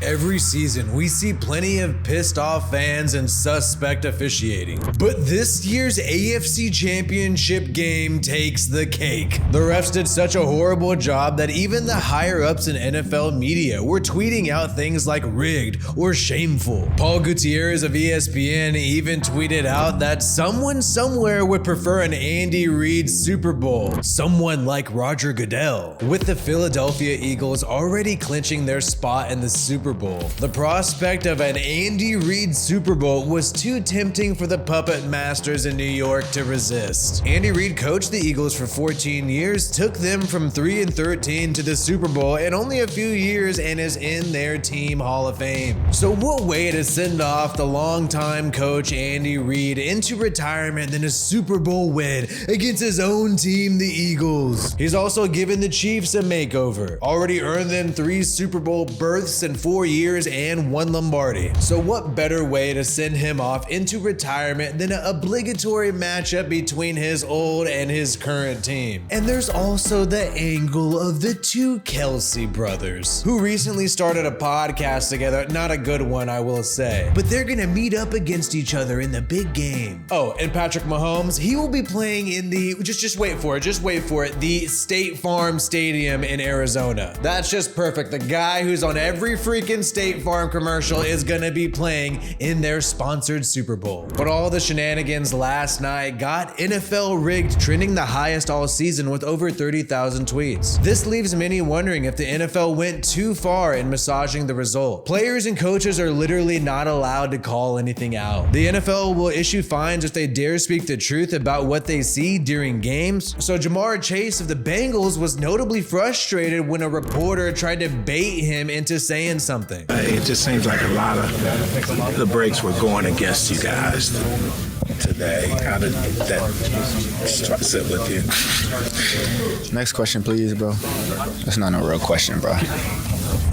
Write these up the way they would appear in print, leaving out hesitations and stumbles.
Every season, we see plenty of pissed off fans and suspect officiating. But this year's AFC Championship game takes the cake. The refs did such a horrible job that even the higher ups in NFL media were tweeting out things like rigged or shameful. Paul Gutierrez of ESPN even tweeted out that someone somewhere would prefer an Andy Reid Super Bowl, someone like Roger Goodell. With the Philadelphia Eagles already clinching their spot in the Super Bowl, the prospect of an Andy Reid Super Bowl was too tempting for the puppet masters in New York to resist. Andy Reid coached the Eagles for 14 years, took them from 3-13 to the Super Bowl in only a few years, and is in their team Hall of Fame. So what way to send off the longtime coach Andy Reid into retirement than a Super Bowl win against his own team, the Eagles? He's also given the Chiefs a makeover, already earned them 3 Super Bowl berths in 4 years and 1 Lombardi. So what better way to send him off into retirement than an obligatory matchup between his old and his current team? And there's also the angle of the 2 Kelsey brothers, who recently started a podcast together. Not a good one, I will say, but they're gonna meet up against each other in the big game. Oh, and Patrick Mahomes, he will be playing in the, just wait for it, the State Farm Stadium in Arizona. That's just perfect. The guy who's on every freaking State Farm commercial is gonna be playing in their sponsored Super Bowl. But all the shenanigans last night got NFL rigged trending the highest all season with over 30,000 tweets. This leaves many wondering if the NFL went too far in massaging the result. Players and coaches are literally not allowed to call anything out. The NFL will issue fines if they dare speak the truth about what they see during games. So Jamar Chase of the Bengals was notably frustrated when a reporter tried to bait him into saying something. It just seems like a lot of the breaks were going against you guys today. How did that sit with you? Next question, please, bro. That's not a real question, bro.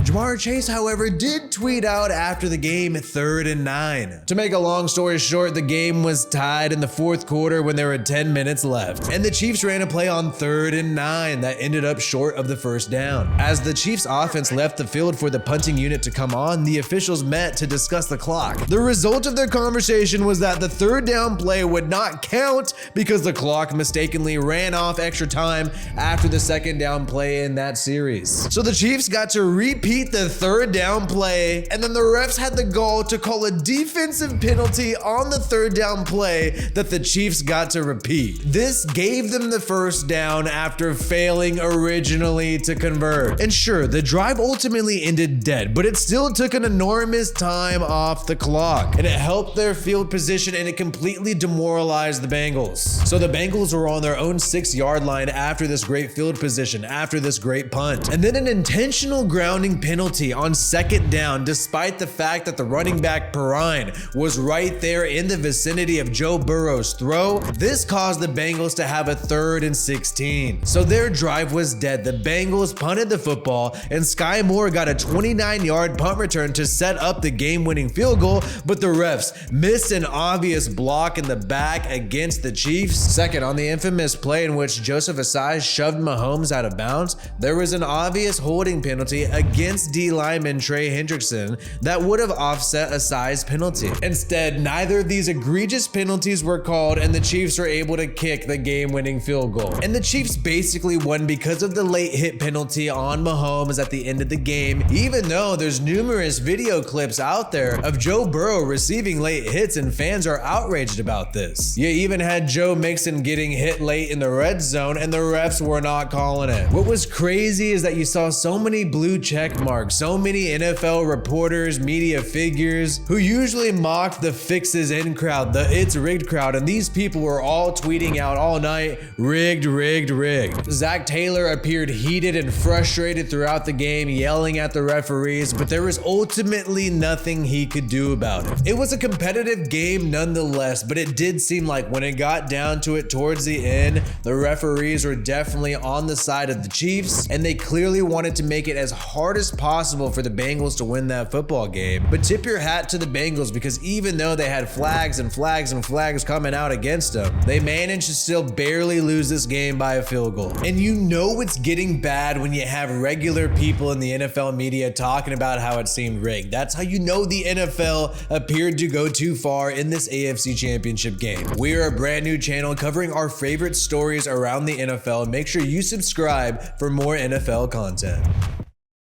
Jamar Chase, however, did tweet out after the game 3rd and 9. To make a long story short, the game was tied in the 4th quarter when there were 10 minutes left, and the Chiefs ran a play on 3rd and 9 that ended up short of the first down. As the Chiefs offense left the field for the punting unit to come on, the officials met to discuss the clock. The result of their conversation was that the 3rd down play would not count because the clock mistakenly ran off extra time after the 2nd down play in that series. So the Chiefs got to repeat the 3rd down play, and then the refs had the gall to call a defensive penalty on the 3rd down play that the Chiefs got to repeat. This gave them the 1st down after failing originally to convert. And sure, the drive ultimately ended dead, but it still took an enormous time off the clock, and it helped their field position, and it completely demoralized the Bengals. So the Bengals were on their own 6-yard line after this great field position, after this great punt, and then an intentional grounding penalty on 2nd down, despite the fact that the running back Perrine was right there in the vicinity of Joe Burrow's throw. This caused the Bengals to have a 3rd and 16. So their drive was dead. The Bengals punted the football, and Sky Moore got a 29-yard punt return to set up the game-winning field goal, but the refs missed an obvious block in the back against the Chiefs. Second, on the infamous play in which Joseph Asai shoved Mahomes out of bounds, there was an obvious holding penalty against D lineman Trey Hendrickson that would have offset a size penalty. Instead, neither of these egregious penalties were called, and the Chiefs were able to kick the game-winning field goal. And the Chiefs basically won because of the late hit penalty on Mahomes at the end of the game, even though there's numerous video clips out there of Joe Burrow receiving late hits, and fans are outraged about this. You even had Joe Mixon getting hit late in the red zone, and the refs were not calling it. What was crazy is that you saw so many blue check marks, so many NFL reporters, media figures who usually mocked the fixes in crowd, the it's rigged crowd, and these people were all tweeting out all night, rigged, rigged, rigged. Zach Taylor appeared heated and frustrated throughout the game, yelling at the referees, but there was ultimately nothing he could do about it. It was a competitive game nonetheless, but it did seem like when it got down to it towards the end, the referees were definitely on the side of the Chiefs, and they clearly wanted to make it as hard as possible for the Bengals to win that football game. But tip your hat to the Bengals, because even though they had flags and flags and flags coming out against them, they managed to still barely lose this game by a field goal. And you know it's getting bad when you have regular people in the NFL media talking about how it seemed rigged. That's how you know the NFL appeared to go too far in this AFC Championship game. We are a brand new channel covering our favorite stories around the NFL. Make sure you subscribe for more NFL content.